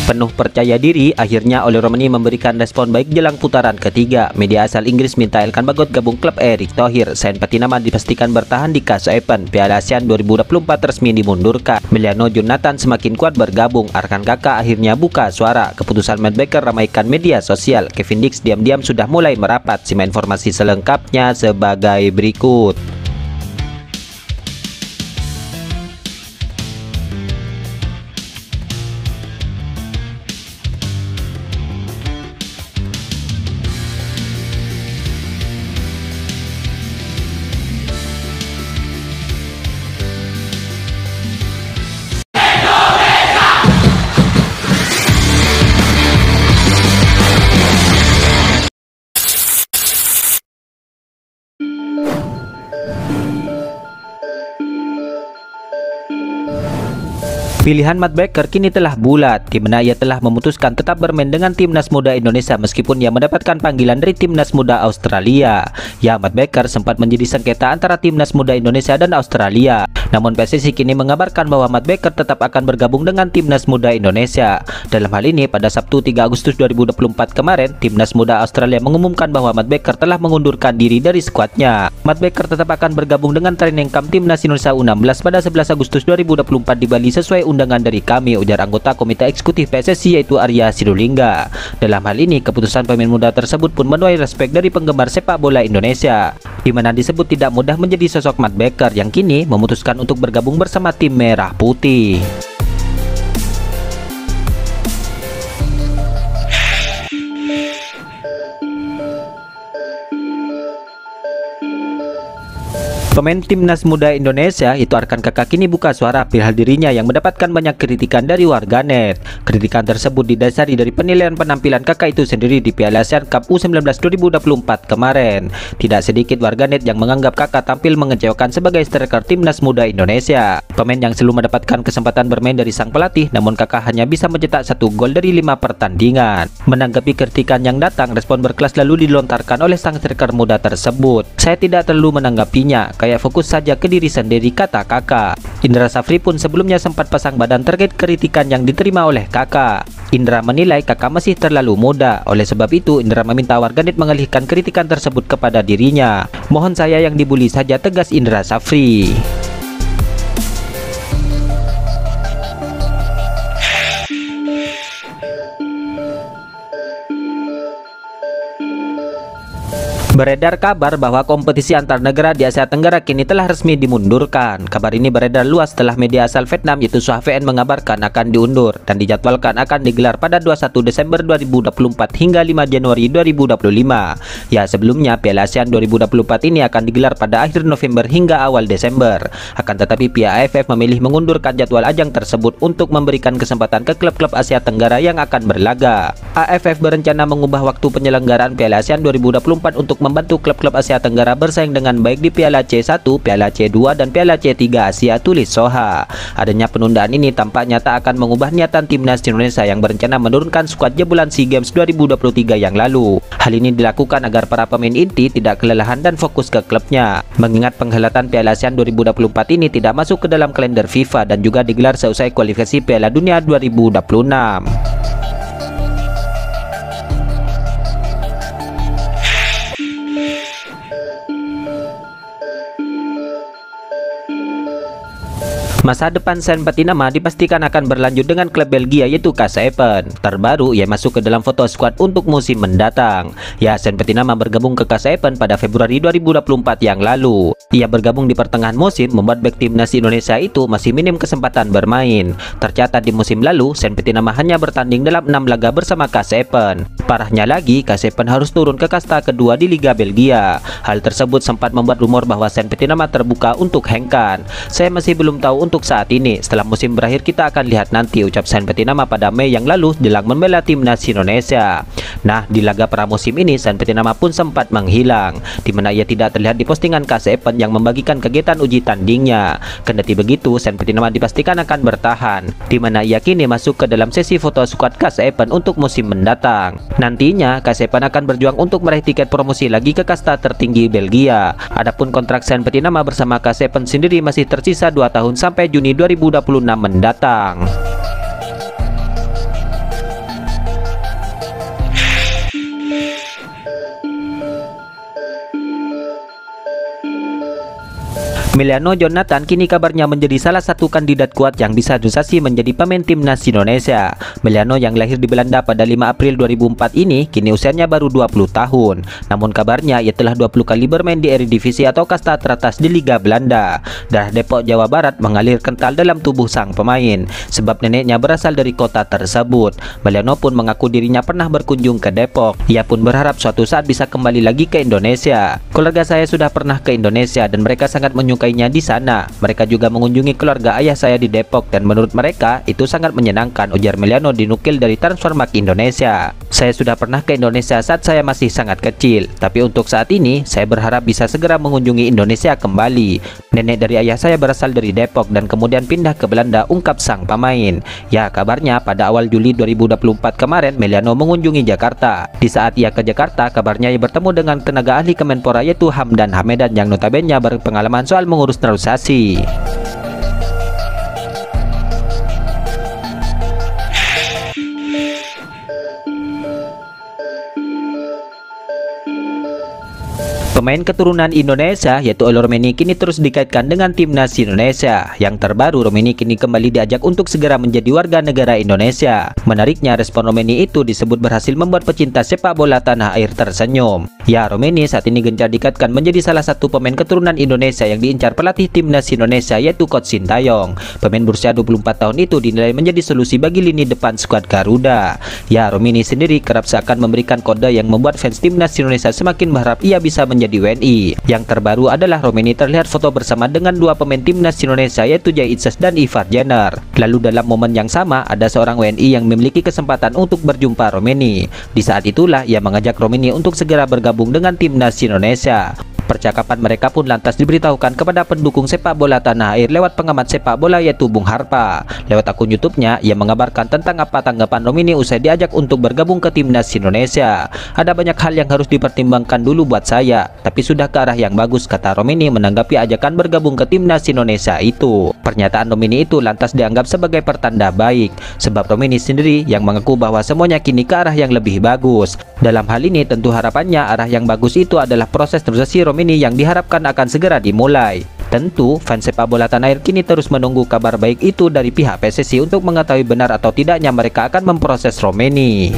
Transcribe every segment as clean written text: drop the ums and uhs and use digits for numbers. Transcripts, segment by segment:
Penuh percaya diri, akhirnya Oleh Romani memberikan respon baik jelang putaran ketiga. Media asal Inggris minta Elkan Bagot gabung klub Erick Thohir. Sain Patinama dipastikan bertahan di KS Open. Piala ASEAN 2024 resmi dimundurkan. Meliano Jonathan semakin kuat bergabung. Arkan Kakak akhirnya buka suara. Keputusan Matt Baker ramaikan media sosial. Kevin Dix diam-diam sudah mulai merapat. Simak informasi selengkapnya sebagai berikut. Pilihan Matt Baker kini telah bulat, di mana ia telah memutuskan tetap bermain dengan timnas muda Indonesia meskipun ia mendapatkan panggilan dari timnas muda Australia. Ya, Matt Baker sempat menjadi sengketa antara timnas muda Indonesia dan Australia. Namun PSSI kini mengabarkan bahwa Matt Baker tetap akan bergabung dengan timnas muda Indonesia. Dalam hal ini, pada Sabtu 3 Agustus 2024 kemarin, timnas muda Australia mengumumkan bahwa Matt Baker telah mengundurkan diri dari skuadnya. Matt Baker tetap akan bergabung dengan training camp timnas Indonesia U16 pada 11 Agustus 2024 di Bali sesuai undangan dari kami, ujar anggota Komite Eksekutif PSSI yaitu Arya Sinulinga. Dalam hal ini, keputusan pemain muda tersebut pun menuai respek dari penggemar sepak bola Indonesia, di mana disebut tidak mudah menjadi sosok Matt Baker yang kini memutuskan untuk bergabung bersama tim Merah Putih. Pemain timnas muda Indonesia itu Arkan Kakak kini buka suara perihal dirinya yang mendapatkan banyak kritikan dari warganet. Kritikan tersebut didasari dari penilaian penampilan Kakak itu sendiri di Piala ASEAN Cup U19 2024 kemarin. Tidak sedikit warganet yang menganggap Kakak tampil mengecewakan sebagai striker timnas muda Indonesia. Pemain yang selalu mendapatkan kesempatan bermain dari sang pelatih, namun Kakak hanya bisa mencetak 1 gol dari 5 pertandingan. Menanggapi kritikan yang datang, respon berkelas lalu dilontarkan oleh sang striker muda tersebut. Saya tidak terlalu menanggapinya, kayak fokus saja ke diri sendiri, kata Kakak. Indra Safri pun sebelumnya sempat pasang badan terkait kritikan yang diterima oleh Kakak. Indra menilai Kakak masih terlalu muda. Oleh sebab itu, Indra meminta warganet mengalihkan kritikan tersebut kepada dirinya. Mohon saya yang dibully saja, tegas Indra Safri. Beredar kabar bahwa kompetisi antar negara di Asia Tenggara kini telah resmi dimundurkan. Kabar ini beredar luas setelah media asal Vietnam yaitu Sua VN mengabarkan akan diundur dan dijadwalkan akan digelar pada 21 Desember 2024 hingga 5 Januari 2025. Ya, sebelumnya Piala ASEAN 2024 ini akan digelar pada akhir November hingga awal Desember. Akan tetapi pihak AFF memilih mengundurkan jadwal ajang tersebut untuk memberikan kesempatan ke klub-klub Asia Tenggara yang akan berlaga. AFF berencana mengubah waktu penyelenggaraan Piala ASEAN 2024 untuk membantu klub-klub Asia Tenggara bersaing dengan baik di Piala C1, Piala C2, dan Piala C3 Asia, tulis Soha. Adanya penundaan ini tampaknya tak akan mengubah niatan timnas Indonesia yang berencana menurunkan skuad jebolan SEA Games 2023 yang lalu. Hal ini dilakukan agar para pemain inti tidak kelelahan dan fokus ke klubnya. Mengingat penghelatan Piala ASEAN 2024 ini tidak masuk ke dalam kalender FIFA dan juga digelar seusai kualifikasi Piala Dunia 2026. Masa depan Sain Patinama dipastikan akan berlanjut dengan klub Belgia yaitu KS Open. Terbaru, ia masuk ke dalam foto skuad untuk musim mendatang. Ya, Sain Patinama bergabung ke KS Open pada Februari 2024 yang lalu. Ia bergabung di pertengahan musim membuat bek timnas Indonesia itu masih minim kesempatan bermain. Tercatat di musim lalu, Sain Patinama hanya bertanding dalam 6 laga bersama KS Open. Parahnya lagi, KS Open harus turun ke kasta kedua di Liga Belgia. Hal tersebut sempat membuat rumor bahwa Sain Patinama terbuka untuk hengkan. Saya masih belum tahu untuk saat ini. Setelah musim berakhir kita akan lihat nanti, ucap Sain Patinama pada Mei yang lalu jelang membela timnas Indonesia. Nah, di laga pramusim ini Sain Patinama pun sempat menghilang, di mana ia tidak terlihat di postingan KS Open yang membagikan kegiatan uji tandingnya. Kendati begitu, Sain Patinama dipastikan akan bertahan, di mana ia kini masuk ke dalam sesi foto skuad KS Open untuk musim mendatang. Nantinya KS Open akan berjuang untuk meraih tiket promosi lagi ke kasta tertinggi Belgia. Adapun kontrak Sain Patinama bersama KS Open sendiri masih tersisa 2 tahun sampai Juni 2026 mendatang. Emiliano Jonathan kini kabarnya menjadi salah satu kandidat kuat yang bisa disasi menjadi pemain timnas Indonesia. Emiliano yang lahir di Belanda pada 5 April 2004 ini kini usianya baru 20 tahun. Namun kabarnya ia telah 20 kali bermain di Eredivisie atau kasta teratas di Liga Belanda. Darah Depok, Jawa Barat mengalir kental dalam tubuh sang pemain sebab neneknya berasal dari kota tersebut. Emiliano pun mengaku dirinya pernah berkunjung ke Depok. Ia pun berharap suatu saat bisa kembali lagi ke Indonesia. Keluarga saya sudah pernah ke Indonesia dan mereka sangat menyukainya di sana. Mereka juga mengunjungi keluarga ayah saya di Depok dan menurut mereka itu sangat menyenangkan, ujar Emiliano dinukil dari Transfermarkt Indonesia. Saya sudah pernah ke Indonesia saat saya masih sangat kecil, tapi untuk saat ini saya berharap bisa segera mengunjungi Indonesia kembali. Nenek dari ayah saya berasal dari Depok dan kemudian pindah ke Belanda, ungkap sang pemain. Ya, kabarnya pada awal Juli 2024 kemarin Emiliano mengunjungi Jakarta. Di saat ia ke Jakarta, kabarnya ia bertemu dengan tenaga ahli Kemenpora yaitu Hamdan Hamedan yang notabene berpengalaman soal mengurus naturalisasi. Pemain keturunan Indonesia yaitu Olo Romeni kini terus dikaitkan dengan timnas Indonesia. Yang terbaru, Romeni kini kembali diajak untuk segera menjadi warga negara Indonesia. Menariknya, respon Romeni itu disebut berhasil membuat pecinta sepak bola tanah air tersenyum. Ya, Romeni saat ini gencar dikaitkan menjadi salah satu pemain keturunan Indonesia yang diincar pelatih timnas Indonesia yaitu Coach Sintayong. Pemain berusia 24 tahun itu dinilai menjadi solusi bagi lini depan skuad Garuda. Ya, Romeni sendiri kerap seakan memberikan kode yang membuat fans timnas Indonesia semakin berharap ia bisa menjadi WNI. Yang terbaru adalah Romeni terlihat foto bersama dengan dua pemain timnas Indonesia yaitu Jay Itzes dan Ivar Jenner. Lalu dalam momen yang sama ada seorang WNI yang memiliki kesempatan untuk berjumpa Romeni. Di saat itulah ia mengajak Romeni untuk segera bergabung dengan timnas Indonesia. Percakapan mereka pun lantas diberitahukan kepada pendukung sepak bola tanah air lewat pengamat sepak bola yaitu Bung Harpa. Lewat akun YouTube-nya, ia mengabarkan tentang apa tanggapan Romeni usai diajak untuk bergabung ke timnas Indonesia. Ada banyak hal yang harus dipertimbangkan dulu buat saya, tapi sudah ke arah yang bagus, kata Romeni menanggapi ajakan bergabung ke timnas Indonesia itu. Pernyataan Romeni itu lantas dianggap sebagai pertanda baik, sebab Romeni sendiri yang mengaku bahwa semuanya kini ke arah yang lebih bagus. Dalam hal ini tentu harapannya arah yang bagus itu adalah proses transaksi Romeni yang diharapkan akan segera dimulai. Tentu, fans sepak bola tanah air kini terus menunggu kabar baik itu dari pihak PSSI untuk mengetahui benar atau tidaknya mereka akan memproses Romeni.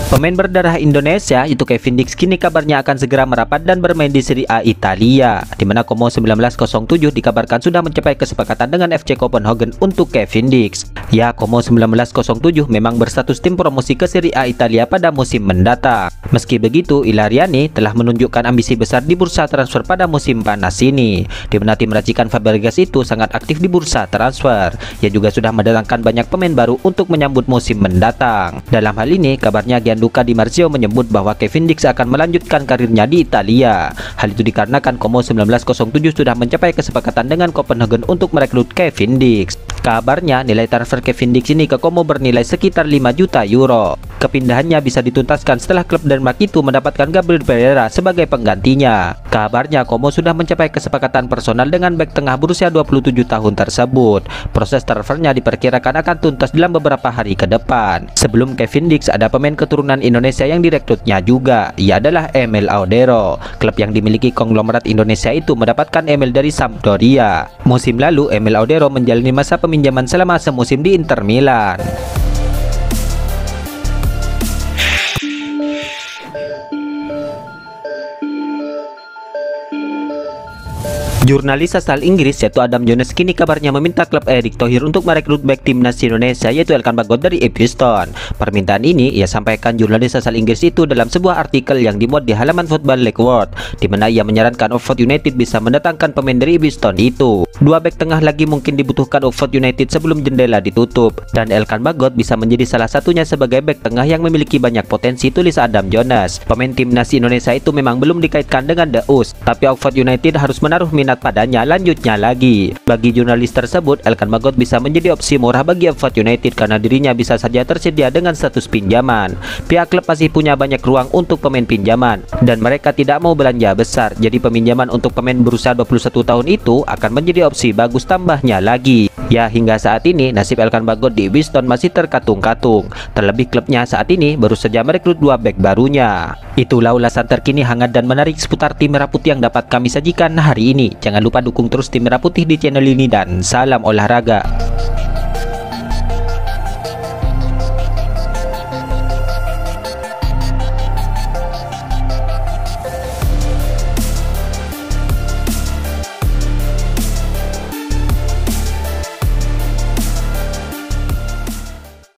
Pemain berdarah Indonesia yaitu Kevin Dix kini kabarnya akan segera merapat dan bermain di Serie A Italia, di mana Como 1907 dikabarkan sudah mencapai kesepakatan dengan FC Copenhagen untuk Kevin Dix. Ya, Como 1907 memang berstatus tim promosi ke Serie A Italia pada musim mendatang. Meski begitu, Ilariani telah menunjukkan ambisi besar di bursa transfer pada musim panas ini, di mana tim racikan Fabregas itu sangat aktif di bursa transfer. Ia juga sudah mendatangkan banyak pemain baru untuk menyambut musim mendatang. Dalam hal ini, kabarnya Gianluca Di Marzio menyebut bahwa Kevin Dix akan melanjutkan karirnya di Italia. Hal itu dikarenakan Como 1907 sudah mencapai kesepakatan dengan Copenhagen untuk merekrut Kevin Dix. Kabarnya nilai transfer Kevin Dix ini ke Como bernilai sekitar 5 juta euro. Kepindahannya bisa dituntaskan setelah klub Denmark itu mendapatkan Gabriel Pereira sebagai penggantinya. Kabarnya Como sudah mencapai kesepakatan personal dengan bek tengah berusia 27 tahun tersebut. Proses transfernya diperkirakan akan tuntas dalam beberapa hari ke depan. Sebelum Kevin Dix ada pemain keturunan Indonesia yang direkrutnya juga. Ia adalah Emil Audero. Klub yang dimiliki konglomerat Indonesia itu mendapatkan Emil dari Sampdoria. Musim lalu Emil Audero menjalani masa peminjaman selama semusim di Inter Milan. Jurnalis asal Inggris yaitu Adam Jones kini kabarnya meminta klub Erick Thohir untuk merekrut bek timnas Indonesia yaitu Elkan Bagot dari Ipswich. Permintaan ini ia sampaikan jurnalis asal Inggris itu dalam sebuah artikel yang dimuat di halaman Football League World, di mana ia menyarankan Oxford United bisa mendatangkan pemain dari Ipswich itu. Dua bek tengah lagi mungkin dibutuhkan Oxford United sebelum jendela ditutup, dan Elkan Bagot bisa menjadi salah satunya sebagai bek tengah yang memiliki banyak potensi, tulis Adam Jones. Pemain timnas Indonesia itu memang belum dikaitkan dengan The Us, tapi Oxford United harus menaruh minat padanya. Lanjutnya lagi, bagi jurnalis tersebut, Elkan Bagot bisa menjadi opsi murah bagi Oxford United karena dirinya bisa saja tersedia dengan status pinjaman. Pihak klub masih punya banyak ruang untuk pemain pinjaman dan mereka tidak mau belanja besar, jadi peminjaman untuk pemain berusia 21 tahun itu akan menjadi opsi bagus, tambahnya lagi. Ya, hingga saat ini nasib Elkan Bagot di Wiston masih terkatung-katung. Terlebih klubnya saat ini baru saja merekrut 2 bek barunya. Itulah ulasan terkini hangat dan menarik seputar tim Merah Putih yang dapat kami sajikan hari ini. Jangan lupa dukung terus tim Merah Putih di channel ini dan salam olahraga.